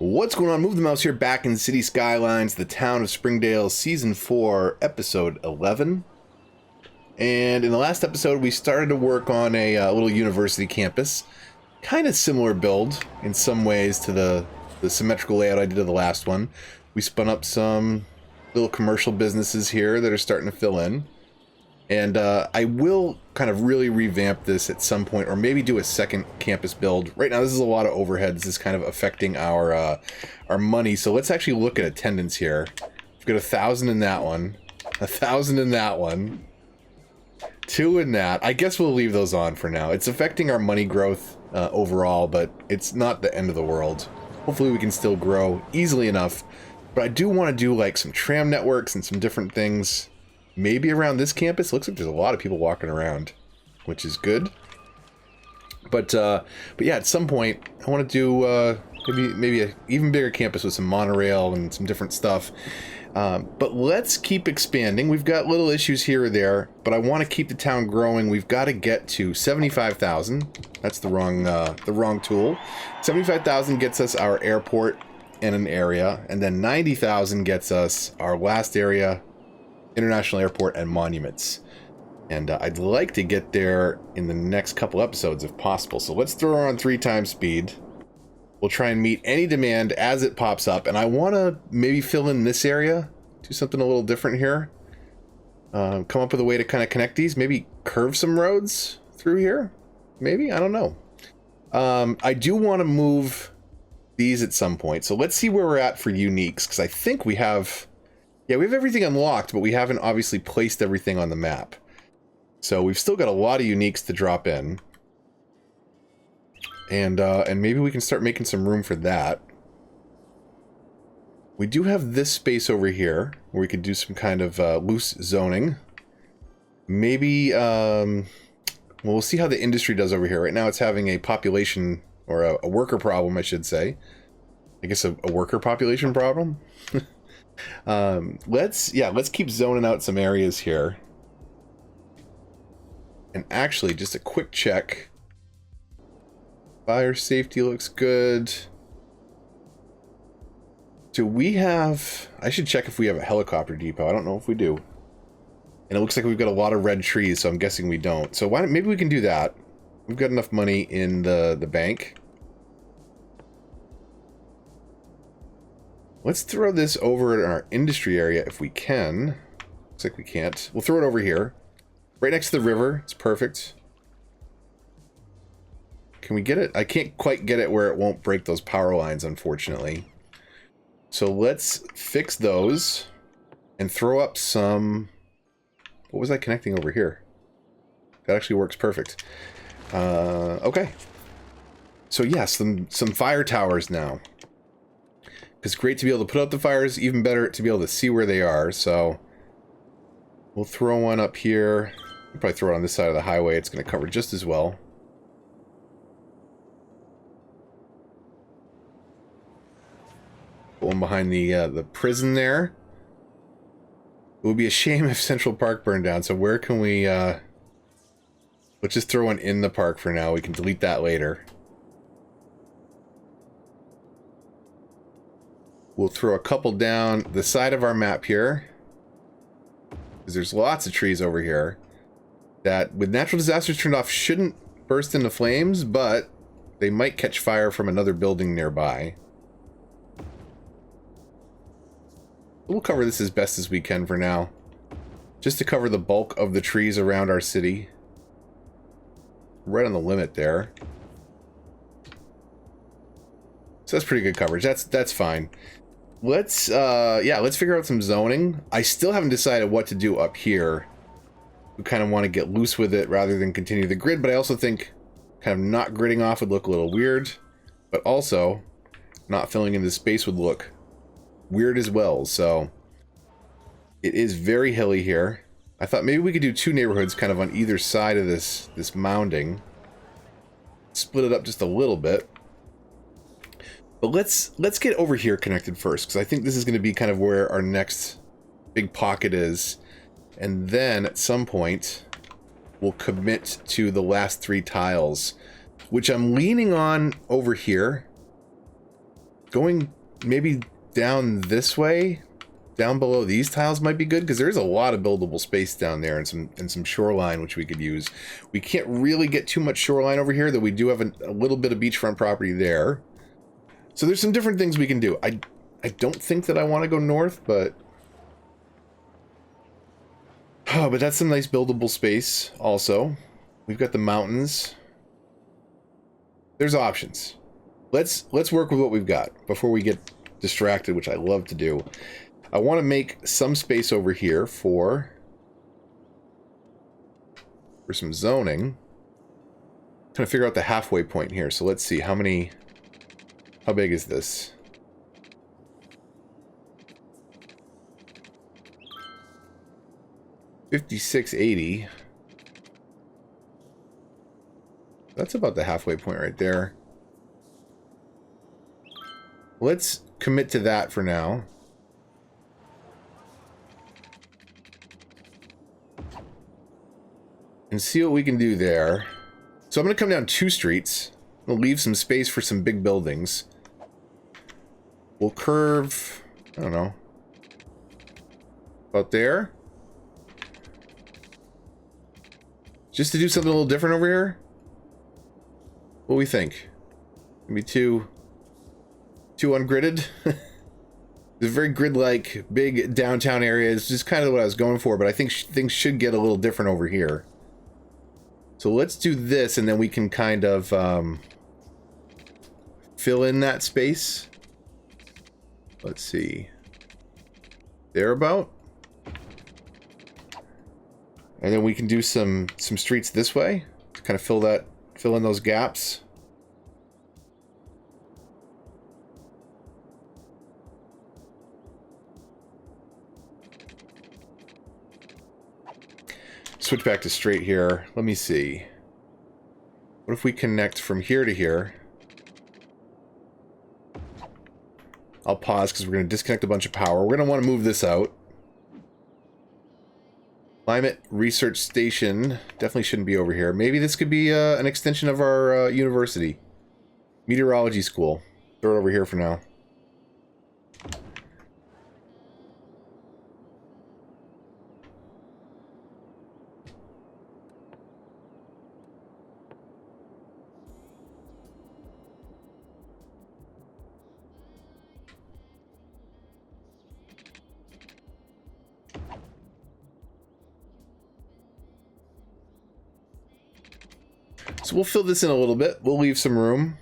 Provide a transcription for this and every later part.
What's going on? Move the Mouse here, back in City Skylines, the town of Springdale, Season 4, Episode 11. And in the last episode, we started to work on a little university campus. Kind of similar build in some ways to the symmetrical layout I did of the last one. We spun up some little commercial businesses here that are starting to fill in. And I will kind of really revamp this at some point, or maybe do a second campus build. Right now, this is a lot of overhead. This is kind of affecting our money. So let's actually look at attendance here. We've got 1,000 in that one, 1,000 in that one, 2 in that. I guess we'll leave those on for now. It's affecting our money growth overall, but it's not the end of the world. Hopefully we can still grow easily enough. But I do want to do like some tram networks and some different things. Maybe around this campus. Looks like there's a lot of people walking around, which is good. But yeah, at some point I want to do maybe an even bigger campus with some monorail and some different stuff. But let's keep expanding. We've got little issues here or there, but I want to keep the town growing. We've got to get to 75,000. That's the wrong tool. 75,000 gets us our airport and an area, and then 90,000 gets us our last area, International Airport and monuments. And I'd like to get there in the next couple episodes if possible. So let's throw her on 3 times speed. We'll try and meet any demand as it pops up. And I want to maybe fill in this area. Do something a little different here. Come up with a way to kind of connect these. Maybe curve some roads through here. Maybe? I don't know. I do want to move these at some point. So let's see where we're at for uniques. Because I think we have... Yeah, we have everything unlocked, but we haven't obviously placed everything on the map. So we've still got a lot of uniques to drop in. And maybe we can start making some room for that. We do have this space over here, where we could do some kind of loose zoning. Maybe, well, we'll see how the industry does over here. Right now it's having a population, or a worker problem, I should say. I guess a worker population problem? Let's keep zoning out some areas here. And actually, just a quick check. Fire safety looks good. Do we have... I should check if we have a helicopter depot. I don't know if we do. And it looks like we've got a lot of red trees, so I'm guessing we don't. So maybe we can do that. We've got enough money in the bank. Let's throw this over in our industry area if we can. Looks like we can't. We'll throw it over here. Right next to the river. It's perfect. Can we get it? I can't quite get it where it won't break those power lines, unfortunately. So let's fix those and throw up some... What was I connecting over here? That actually works perfect. Okay. So yeah, some fire towers now. It's great to be able to put out the fires, even better to be able to see where they are, so we'll throw one up here. We'll probably throw it on this side of the highway. It's going to cover just as well. Put one behind the prison there. It would be a shame if Central Park burned down, so where can we... let's just throw one in the park for now. We can delete that later. We'll throw a couple down the side of our map here. Because there's lots of trees over here that, with natural disasters turned off, shouldn't burst into flames, but they might catch fire from another building nearby. We'll cover this as best as we can for now. Just to cover the bulk of the trees around our city. Right on the limit there. So that's pretty good coverage. That's fine. Let's figure out some zoning. I still haven't decided what to do up here. We kind of want to get loose with it rather than continue the grid, but I also think kind of not gridding off would look a little weird, but also not filling in the space would look weird as well. So it is very hilly here. I thought maybe we could do 2 neighborhoods kind of on either side of this mounding. Split it up just a little bit. But let's get over here connected first, because I think this is going to be kind of where our next big pocket is. And then at some point, we'll commit to the last 3 tiles, which I'm leaning on over here. Going maybe down this way, down below these tiles might be good, because there's a lot of buildable space down there and some shoreline which we could use. We can't really get too much shoreline over here, though we do have a little bit of beachfront property there. So there's some different things we can do. I don't think that I want to go north, but but that's some nice buildable space also. We've got the mountains. There's options. Let's work with what we've got before we get distracted, which I love to do. I want to make some space over here for some zoning. I'm trying to figure out the halfway point here. So let's see how big is this? $56.80. That's about the halfway point right there. Let's commit to that for now. And see what we can do there. So I'm going to come down 2 streets. We'll leave some space for some big buildings. We'll curve, I don't know, about there. Just to do something a little different over here. What do we think? Maybe too ungridded? It's a very grid-like, big downtown area. It's just kind of what I was going for, but I think things should get a little different over here. So let's do this, and then we can kind of fill in that space. Let's see. Thereabout. And then we can do some streets this way to kind of fill in those gaps. Switch back to straight here. Let me see. What if we connect from here to here? I'll pause because we're going to disconnect a bunch of power. We're going to want to move this out. Climate Research Station definitely shouldn't be over here. Maybe this could be an extension of our university. Meteorology school. Throw it over here for now. So we'll fill this in a little bit. We'll leave some room.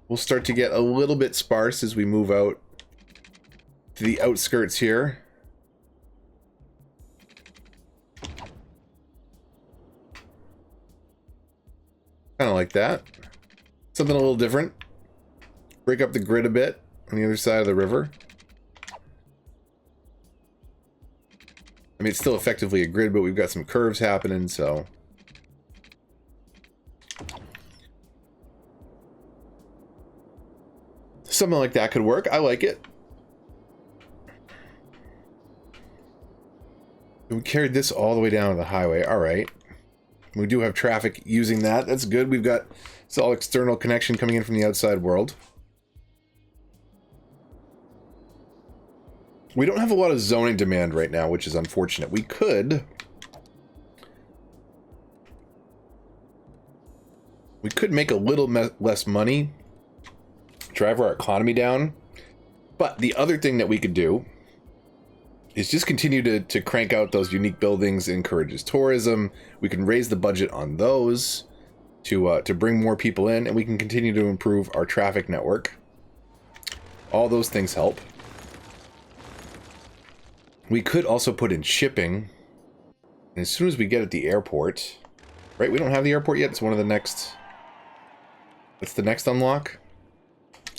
We'll start to get a little bit sparse as we move out to the outskirts here. Kind of like that. Something a little different. Break up the grid a bit on the other side of the river. I mean, it's still effectively a grid, but we've got some curves happening, so... Something like that could work. I like it. We carried this all the way down to the highway. All right. We do have traffic using that. That's good. We've got it's all external connection coming in from the outside world. We don't have a lot of zoning demand right now, which is unfortunate. We could make a little less money, drive our economy down. But the other thing that we could do is just continue to crank out those unique buildings, encourages tourism. We can raise the budget on those to bring more people in, and we can continue to improve our traffic network. All those things help. We could also put in shipping. And as soon as we get at the airport, right? We don't have the airport yet. It's one of the next. It's the next unlock.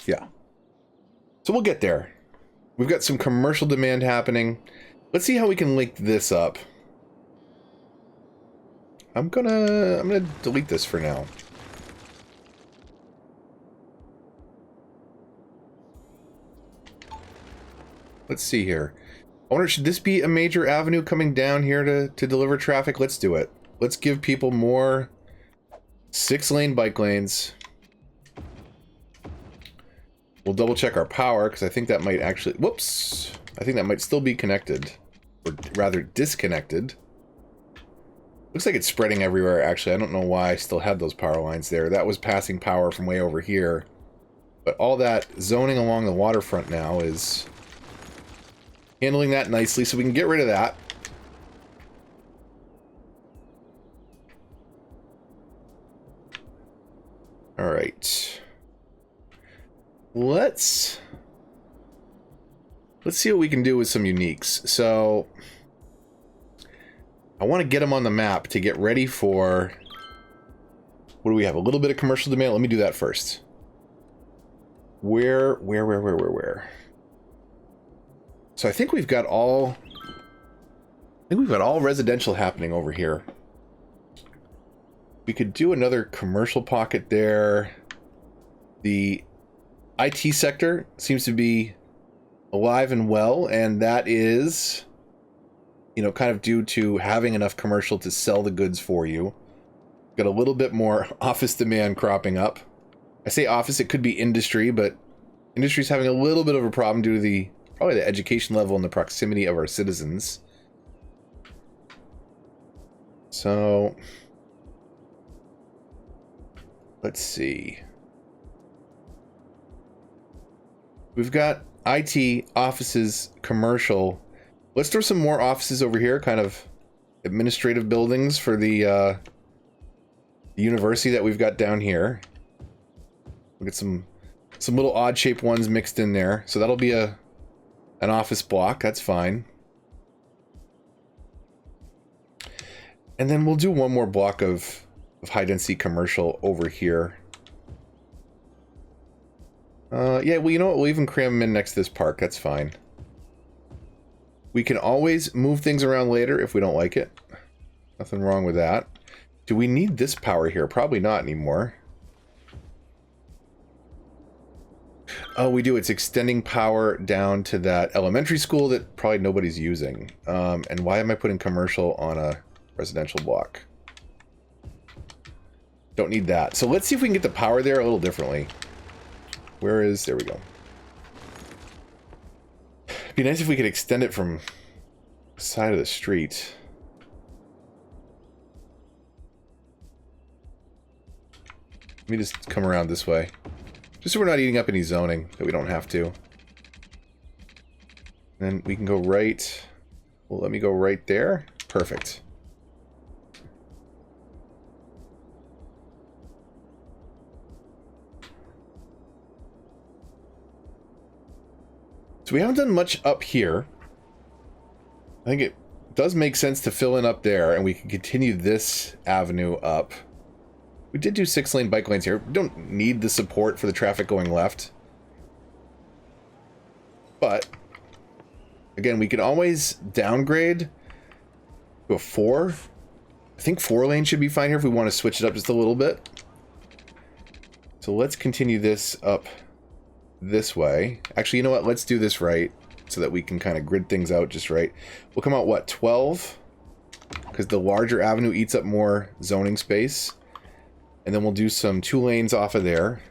Yeah. So we'll get there. We've got some commercial demand happening. Let's see how we can link this up. I'm gonna delete this for now. Let's see here. I wonder, should this be a major avenue coming down here to deliver traffic? Let's do it. Let's give people more 6-lane bike lanes. We'll double check our power, because I think that might actually... Whoops! I think that might still be connected. Or rather, disconnected. Looks like it's spreading everywhere, actually. I don't know why I still had those power lines there. That was passing power from way over here. But all that zoning along the waterfront now is handling that nicely, so we can get rid of that. Alright. Let's see what we can do with some uniques. So, I want to get them on the map to get ready for... What do we have? A little bit of commercial demand? Let me do that first. Where? So I think we've got all... residential happening over here. We could do another commercial pocket there. The IT sector seems to be alive and well, and that is, you know, kind of due to having enough commercial to sell the goods for you. Got a little bit more office demand cropping up. I say office, it could be industry, but industry's having a little bit of a problem due to probably the education level and the proximity of our citizens. So, let's see. We've got IT, offices, commercial. Let's throw some more offices over here, kind of administrative buildings for the university that we've got down here. We'll get some little odd-shaped ones mixed in there. So that'll be an office block. That's fine. And then we'll do one more block of high-density commercial over here. Yeah, well, you know what? We'll even cram them in next to this park. That's fine. We can always move things around later if we don't like it. Nothing wrong with that. Do we need this power here? Probably not anymore. Oh, we do. It's extending power down to that elementary school that probably nobody's using. And why am I putting commercial on a residential block? Don't need that. So let's see if we can get the power there a little differently. Where is... There we go. It'd be nice if we could extend it from the side of the street. Let me just come around this way. Just so we're not eating up any zoning that we don't have to. And then we can go right... Well, let me go right there. Perfect. So we haven't done much up here. I think it does make sense to fill in up there, and we can continue this avenue up. We did do 6-lane bike lanes here. We don't need the support for the traffic going left. But, again, we can always downgrade to a 4. I think 4-lane should be fine here if we want to switch it up just a little bit. So let's continue this up this way. Actually, you know what? Let's do this right so that we can kind of grid things out just right. We'll come out, what, 12? Because the larger avenue eats up more zoning space. And then we'll do some 2 lanes off of there.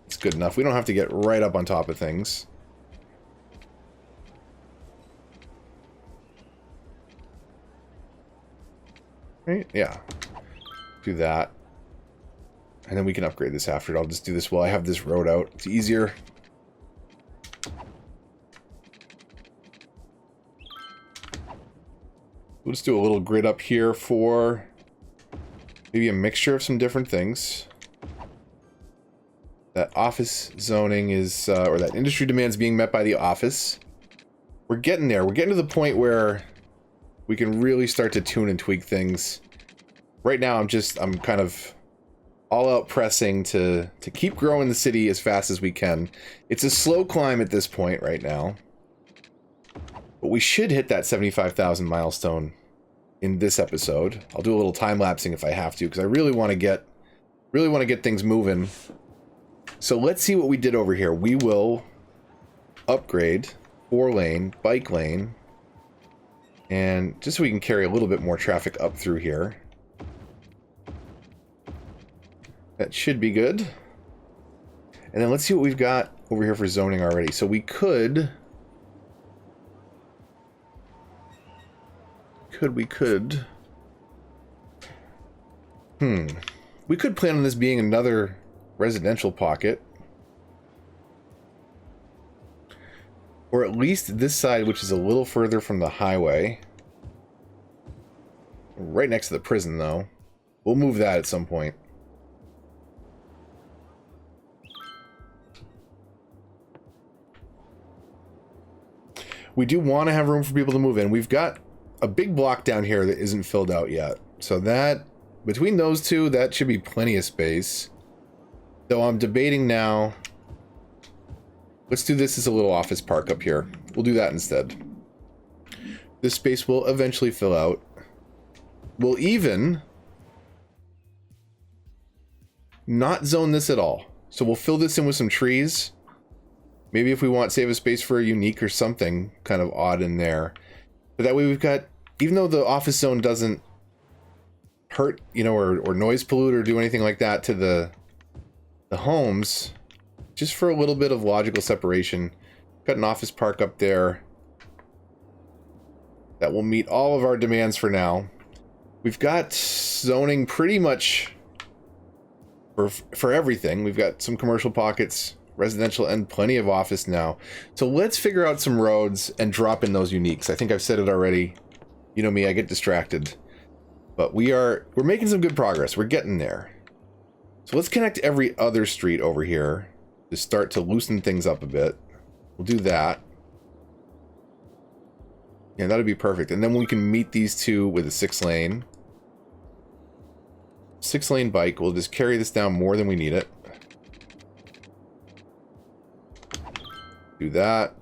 It's good enough. We don't have to get right up on top of things. Right? Yeah. Do that. And then we can upgrade this after it. I'll just do this while I have this road out. It's easier. We'll just do a little grid up here for maybe a mixture of some different things. That office zoning is, or that industry demand is being met by the office. We're getting there. We're getting to the point where we can really start to tune and tweak things. Right now, I'm kind of all out pressing to keep growing the city as fast as we can. It's a slow climb at this point right now. But we should hit that 75,000 milestone in this episode. I'll do a little time lapsing if I have to, because I really want to get things moving. So let's see what we did over here. We will upgrade 4-lane, bike lane, and just so we can carry a little bit more traffic up through here. That should be good. And then let's see what we've got over here for zoning already. So we could... We could plan on this being another residential pocket. Or at least this side, which is a little further from the highway. Right next to the prison, though. We'll move that at some point. We do want to have room for people to move in. We've got a big block down here that isn't filled out yet. So that, between those two, that should be plenty of space. Though I'm debating now. Let's do this as a little office park up here. We'll do that instead. This space will eventually fill out. We'll even not zone this at all. So we'll fill this in with some trees. Maybe if we want, save a space for a unique or something kind of odd in there. But that way we've got, even though the office zone doesn't hurt, you know, or noise pollute or do anything like that to the homes, just for a little bit of logical separation. Got an office park up there that will meet all of our demands for now. We've got zoning pretty much for everything. We've got some commercial pockets, residential, and plenty of office now. So let's figure out some roads and drop in those uniques. I think I've said it already. You know me, I get distracted. But we're making some good progress. We're getting there. So let's connect every other street over here to start to loosen things up a bit. We'll do that. Yeah, that'll be perfect. And then we can meet these two with a 6-lane. 6-lane bike. We'll just carry this down more than we need it. Do that.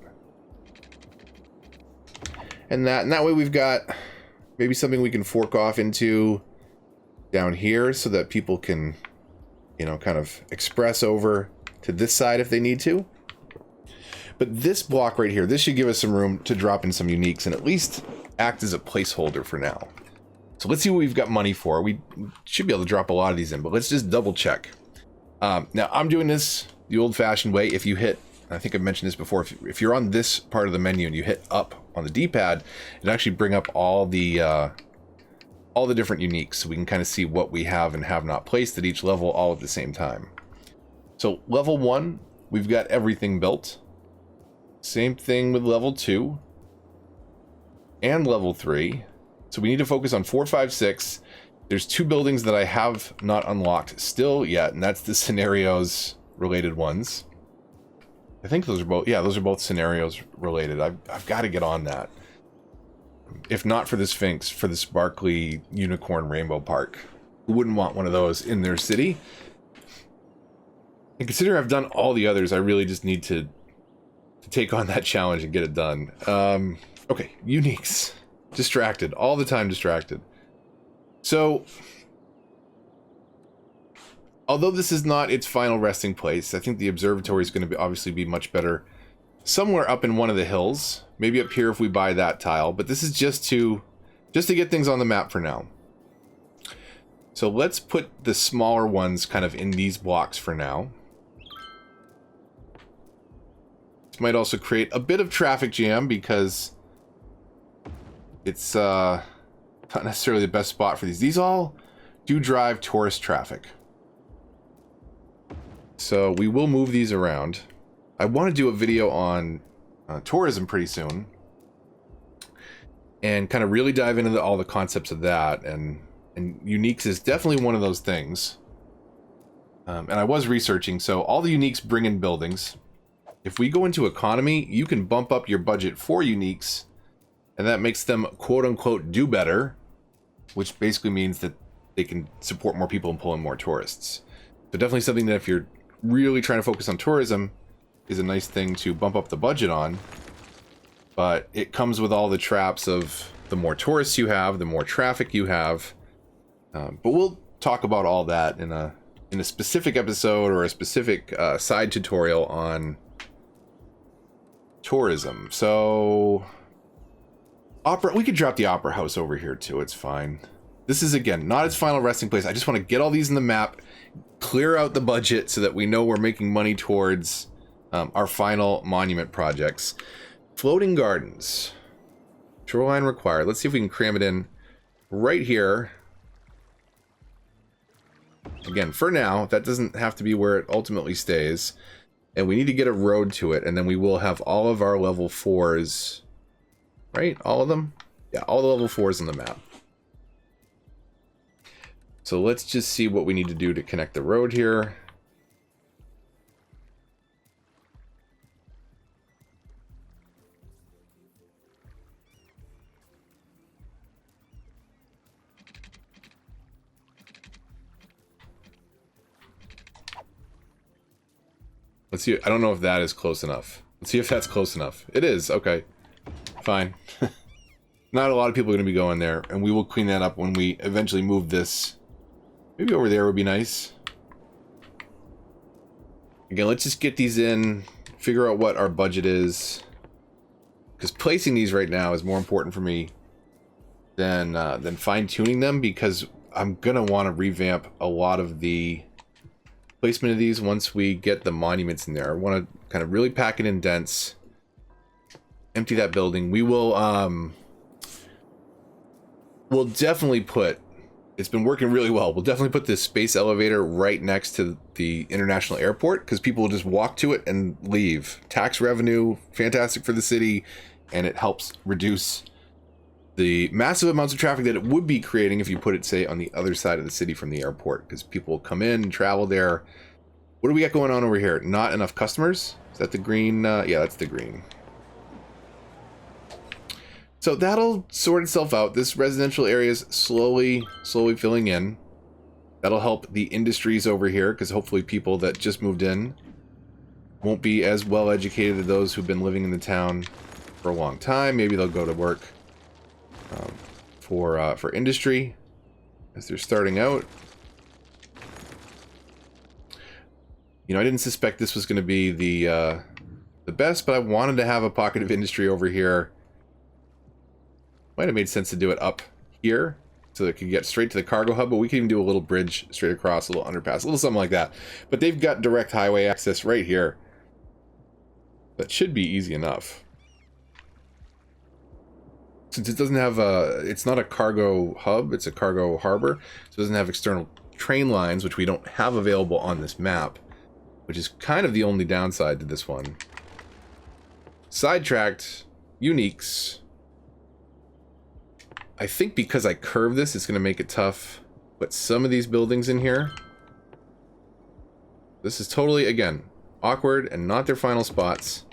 And that way we've got maybe something we can fork off into down here so that people can, you know, kind of express over to this side if they need to. But this block right here, this should give us some room to drop in some uniques and at least act as a placeholder for now. So let's see what we've got money for. We should be able to drop a lot of these in, but let's just double check. Now, I'm doing this the old-fashioned way. If you hit, I think I've mentioned this before, if you're on this part of the menu and you hit up on the D-pad, it actually bring up all the different uniques, so we can kind of see what we have and have not placed at each level all at the same time. So level 1, we've got everything built. Same thing with level 2 and level 3. So we need to focus on 4, 5, 6. There's 2 buildings that I have not unlocked still yet, and that's the scenarios related ones. I think those are both, yeah, those are both scenarios related. I've got to get on that. If not for the Sphinx, for the sparkly unicorn rainbow park. Who wouldn't want one of those in their city? And considering I've done all the others, I really just need to take on that challenge and get it done. Okay, uniques. Distracted. All the time distracted. So, although this is not its final resting place, I think the observatory is going to obviously be much better somewhere up in one of the hills. Maybe up here if we buy that tile. But this is just to get things on the map for now. So let's put the smaller ones kind of in these blocks for now. This might also create a bit of traffic jam because it's not necessarily the best spot for these. These all do drive tourist traffic. So we will move these around. I want to do a video on tourism pretty soon. And kind of really dive into all the concepts of that. And uniques is definitely one of those things. And I was researching. So all the uniques bring in buildings. If we go into economy, you can bump up your budget for uniques. And that makes them, quote unquote, do better. Which basically means that they can support more people and pull in more tourists. So definitely something that if you're really trying to focus on tourism is a nice thing to bump up the budget on. But it comes with all the traps of the more tourists you have, the more traffic you have. But we'll talk about all that in a specific episode or a specific side tutorial on tourism. So opera, we could drop the opera house over here too. It's fine. This is, again, not its final resting place. I just want to get all these in the map, clear out the budget so that we know we're making money towards our final monument projects. Floating gardens. Shoreline required. Let's see if we can cram it in right here. Again, for now, that doesn't have to be where it ultimately stays. And we need to get a road to it, and then we will have all of our level 4s. Right? All of them? Yeah, all the level 4s on the map. So let's just see what we need to do to connect the road here. Let's see. I don't know if that is close enough. Let's see if that's close enough. It is. Okay. Fine. Not a lot of people are going to be going there, and we will clean that up when we eventually move this. Maybe over there would be nice. Again, let's just get these in, figure out what our budget is. Because placing these right now is more important for me than fine-tuning them, because I'm going to want to revamp a lot of the placement of these once we get the monuments in there. I want to kind of really pack it in dense. Empty that building. We will, we'll definitely put, it's been working really well. We'll definitely put this space elevator right next to the international airport, because people will just walk to it and leave. Tax revenue, fantastic for the city, and it helps reduce the massive amounts of traffic that it would be creating if you put it, say, on the other side of the city from the airport, because people will come in and travel there. What do we got going on over here? Not enough customers? Is that the green? Yeah, that's the green. So that'll sort itself out. This residential area is slowly filling in. That'll help the industries over here, because hopefully people that just moved in won't be as well educated as those who've been living in the town for a long time. Maybe they'll go to work for industry as they're starting out. You know, I didn't suspect this was going to be the best, but I wanted to have a pocket of industry over here. Might have made sense to do it up here so that it could get straight to the cargo hub, but we can even do a little bridge straight across, a little underpass, a little something like that. But they've got direct highway access right here. That should be easy enough. Since it doesn't have it's not a cargo hub, it's a cargo harbor, so it doesn't have external train lines, which we don't have available on this map, which is kind of the only downside to this one. Sidetracked, uniques. I think because I curve this, it's going to make it tough. Put some of these buildings in here. This is totally, again, awkward and not their final spots.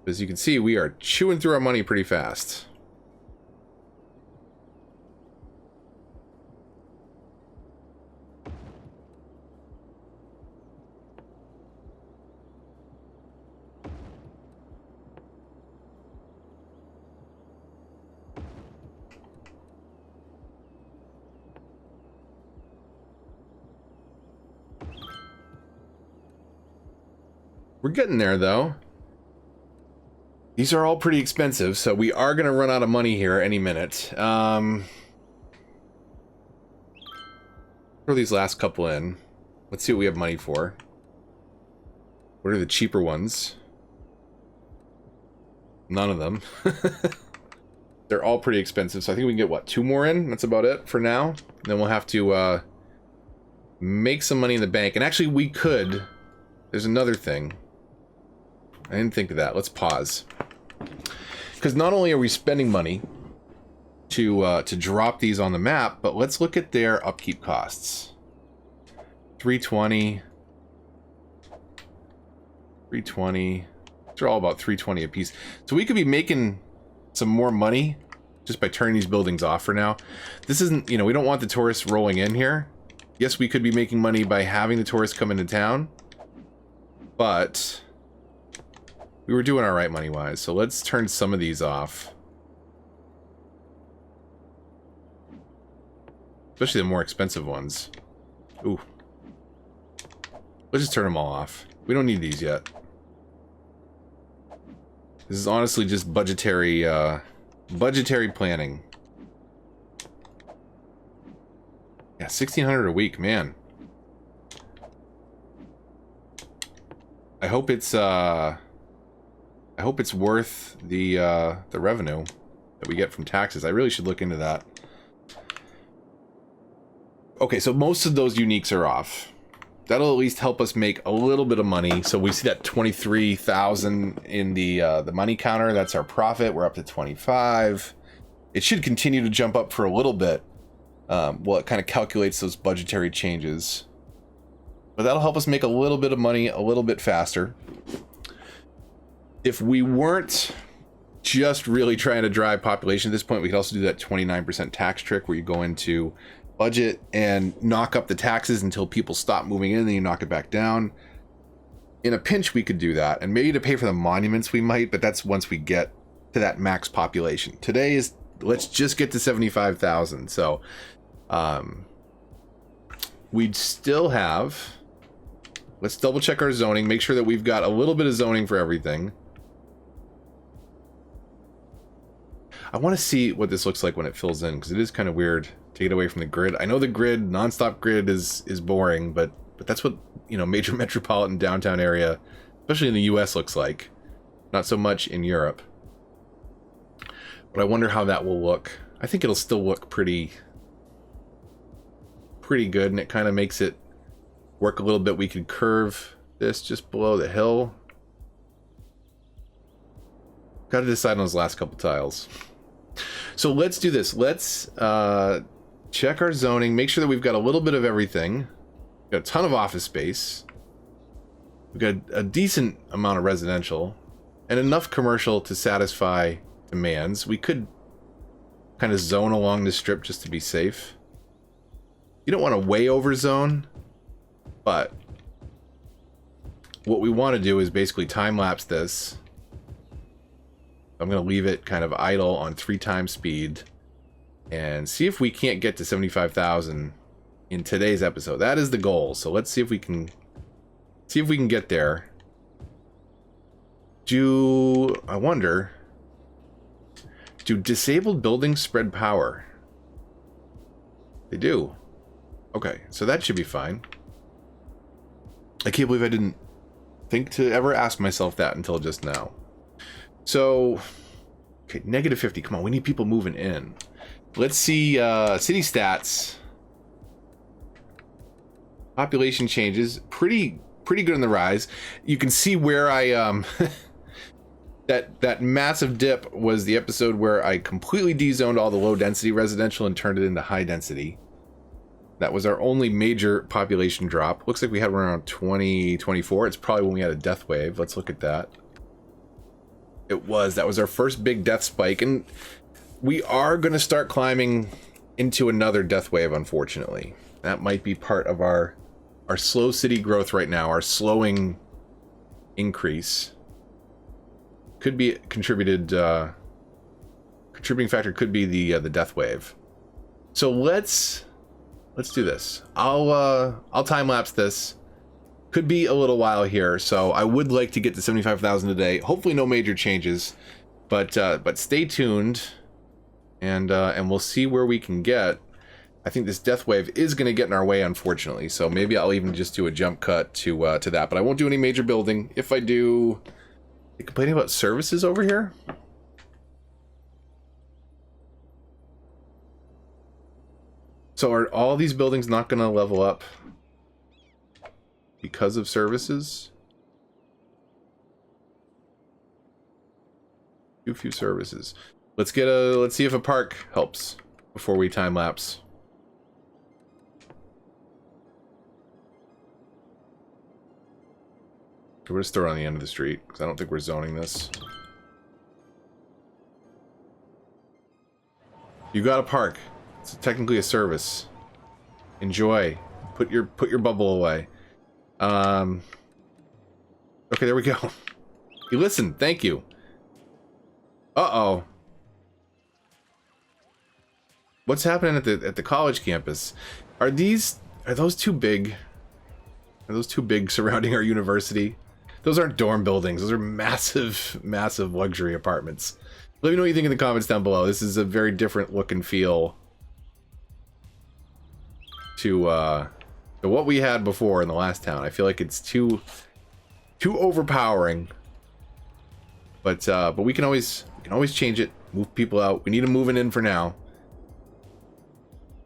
As you can see, we are chewing through our money pretty fast. We're getting there, though. These are all pretty expensive, so we are going to run out of money here any minute. Throw these last couple in. Let's see what we have money for. What are the cheaper ones? None of them. They're all pretty expensive, so I think we can get, what, 2 more in? That's about it for now. And then we'll have to make some money in the bank. And actually, we could... There's another thing. I didn't think of that. Let's pause. Because not only are we spending money to drop these on the map, but let's look at their upkeep costs. 320. 320. They're all about 320 a piece. So we could be making some more money just by turning these buildings off for now. This isn't, you know, we don't want the tourists rolling in here. Yes, we could be making money by having the tourists come into town, but we were doing all right money-wise, so let's turn some of these off. Especially the more expensive ones. Ooh. Let's just turn them all off. We don't need these yet. This is honestly just budgetary planning. Yeah, 1,600 a week, man. I hope it's worth the revenue that we get from taxes. I really should look into that. Okay, so most of those uniques are off. That'll at least help us make a little bit of money. So we see that 23,000 in the money counter. That's our profit. We're up to 25. It should continue to jump up for a little bit. Well, it kind of calculates those budgetary changes. But that'll help us make a little bit of money a little bit faster. If we weren't just really trying to drive population at this point, we could also do that 29% tax trick where you go into budget and knock up the taxes until people stop moving in, and then you knock it back down. In a pinch, we could do that. And maybe to pay for the monuments we might, but that's once we get to that max population. Today is, let's just get to 75,000. So we'd still have, let's double check our zoning, make sure that we've got a little bit of zoning for everything. I want to see what this looks like when it fills in, because it is kind of weird to get away from the grid. I know the grid, nonstop grid is boring, but that's what, you know, major metropolitan downtown area, especially in the US, looks like. Not so much in Europe. But I wonder how that will look. I think it'll still look pretty good, and it kind of makes it work a little bit. We could curve this just below the hill. Got to decide on those last couple tiles. So let's do this. Let's check our zoning, make sure that we've got a little bit of everything. We've got a ton of office space. We've got a decent amount of residential and enough commercial to satisfy demands. We could kind of zone along the strip just to be safe. You don't want to way over zone, but what we want to do is basically time lapse this. I'm going to leave it kind of idle on 3 times speed and see if we can't get to 75,000 in today's episode. That is the goal. So let's see if we can get there. I wonder, do disabled buildings spread power? They do. Okay, so that should be fine. I can't believe I didn't think to ever ask myself that until just now. So, okay, -50. Come on, we need people moving in. Let's see city stats. Population changes. Pretty good on the rise. You can see where I that massive dip was the episode where I completely dezoned all the low density residential and turned it into high density. That was our only major population drop. Looks like we had around 2024. It's probably when we had a death wave. Let's look at that. It was. That was our first big death spike, and we are going to start climbing into another death wave, unfortunately. That might be part of our slow city growth right now, our slowing increase. Could be contributing factor could be the death wave. So let's do this. I'll time lapse this. Could be a little while here, so I would like to get to 75,000 today. Hopefully no major changes, but stay tuned, and we'll see where we can get. I think this death wave is going to get in our way, unfortunately, so maybe I'll even just do a jump cut to that, but I won't do any major building. If I do... You complaining about services over here? So are all these buildings not going to level up because of services? Too few services. Let's see if a park helps before we time lapse. We're just throw it on the end of the street because I don't think we're zoning this. You got a park. It's technically a service. Enjoy. Put your bubble away. Okay, there we go. You listened. Thank you. Uh-oh. What's happening at the college campus? Are those too big? Are those too big surrounding our university? Those aren't dorm buildings. Those are massive, massive luxury apartments. Let me know what you think in the comments down below. This is a very different look and feel to what we had before in the last town. I feel like it's too overpowering. But we can always change it, move people out. We need them moving in for now.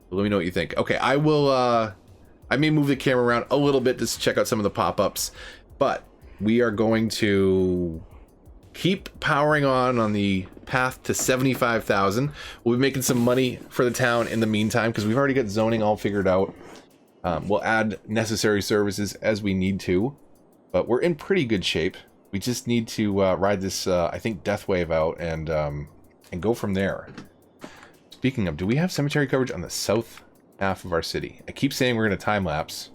Let me know what you think. Okay, I will. I may move the camera around a little bit just to check out some of the pop-ups, but we are going to keep powering on the path to 75,000. We'll be making some money for the town in the meantime because we've already got zoning all figured out. We'll add necessary services as we need to, but we're in pretty good shape. We just need to ride this, I think, death wave out and go from there. Speaking of, do we have cemetery coverage on the south half of our city? I keep saying we're going to time lapse.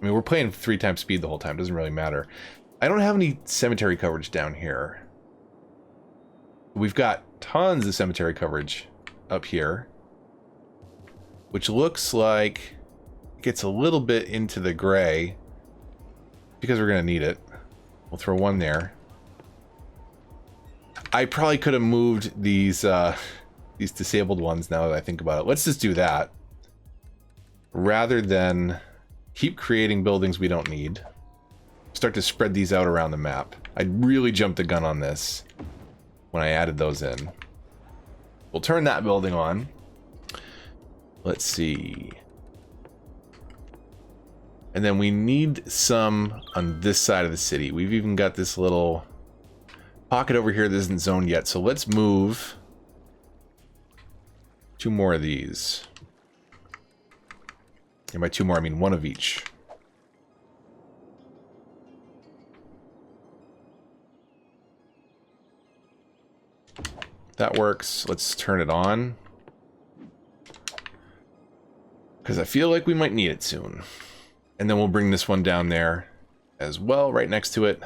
I mean, we're playing 3 times speed the whole time. Doesn't really matter. I don't have any cemetery coverage down here. We've got tons of cemetery coverage up here, which looks like it gets a little bit into the gray because we're going to need it. We'll throw one there. I probably could have moved these disabled ones now that I think about it. Let's just do that rather than keep creating buildings we don't need. Start to spread these out around the map. I really jumped the gun on this when I added those in. We'll turn that building on. Let's see. And then we need some on this side of the city. We've even got this little pocket over here that isn't zoned yet. So let's move 2 more of these. And by 2 more, I mean 1 of each. That works. Let's turn it on, because I feel like we might need it soon. And then we'll bring this one down there as well, right next to it.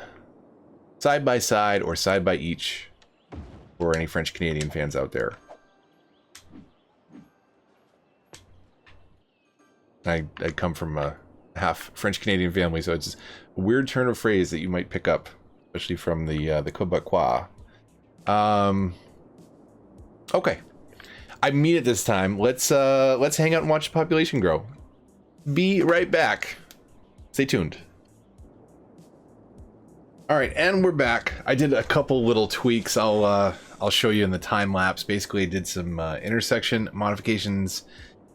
Side by side or side by each for any French Canadian fans out there. I come from a half French Canadian family, so it's a weird turn of phrase that you might pick up, especially from the Quebecois. Okay, I mean it this time. Let's hang out and watch the population grow. Be right back. Stay tuned. All right, and we're back. I did a couple little tweaks. I'll show you in the time lapse. Basically, I did some intersection modifications.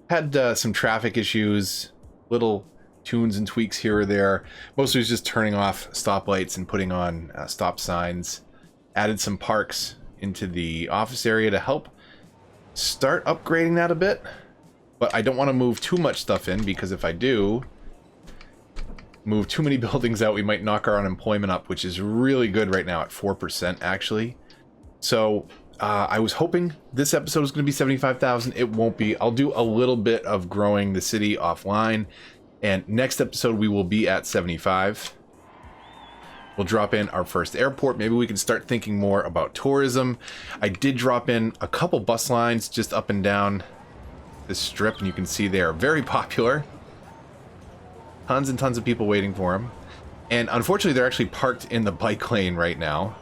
Had some traffic issues, little tunes and tweaks here or there. Mostly was just turning off stoplights and putting on stop signs. Added some parks into the office area to help start upgrading that a bit. But I don't want to move too much stuff in, because if I do move too many buildings out, we might knock our unemployment up, which is really good right now at 4% actually. So I was hoping this episode was going to be 75,000. It won't be. I'll do a little bit of growing the city offline, and next episode we will be at 75. We'll drop in our first airport. Maybe we can start thinking more about tourism. I did drop in a couple bus lines just up and down this strip, and you can see they are very popular. Tons and tons of people waiting for them. And unfortunately, they're actually parked in the bike lane right now.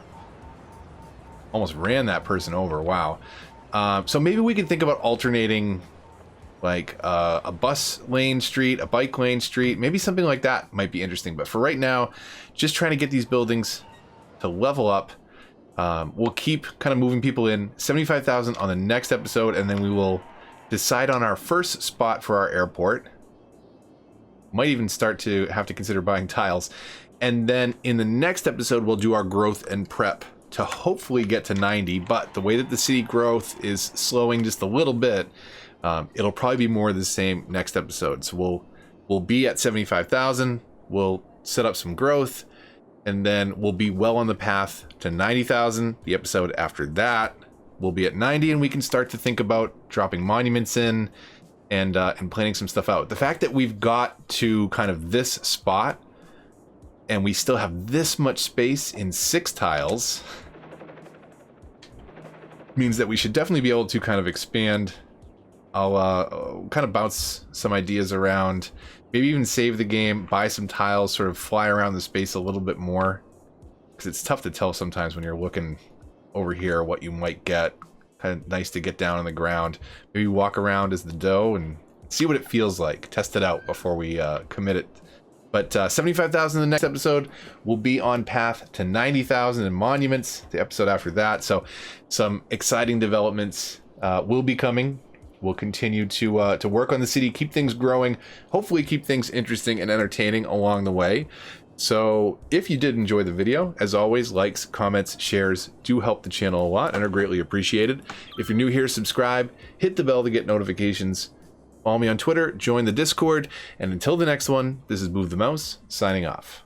Almost ran that person over. Wow. So maybe we can think about alternating like a bus lane street, a bike lane street, maybe something like that might be interesting. But for right now, just trying to get these buildings to level up. We'll keep kind of moving people in. 75,000 on the next episode, and then we will decide on our first spot for our airport. Might even start to have to consider buying tiles. And then in the next episode, we'll do our growth and prep to hopefully get to 90. But the way that the city growth is slowing just a little bit, it'll probably be more of the same next episode. So we'll be at 75,000. We'll set up some growth, and then we'll be well on the path to 90,000. The episode after that, we'll be at 90, and we can start to think about dropping monuments in and planning some stuff out. The fact that we've got to kind of this spot and we still have this much space in 6 tiles means that we should definitely be able to kind of expand. I'll kind of bounce some ideas around, maybe even save the game, buy some tiles, sort of fly around the space a little bit more, because it's tough to tell sometimes when you're looking over here what you might get. Kind of nice to get down on the ground, maybe walk around as the doe and see what it feels like. Test it out before we commit it. But 75,000 in the next episode. Will be on path to 90,000 in monuments the episode after that. So some exciting developments will be coming. We'll continue to work on the city, keep things growing, hopefully keep things interesting and entertaining along the way. So if you did enjoy the video, as always, likes, comments, shares do help the channel a lot and are greatly appreciated. If you're new here, subscribe, hit the bell to get notifications. Follow me on Twitter, join the Discord, and until the next one, this is Move the Mouse, signing off.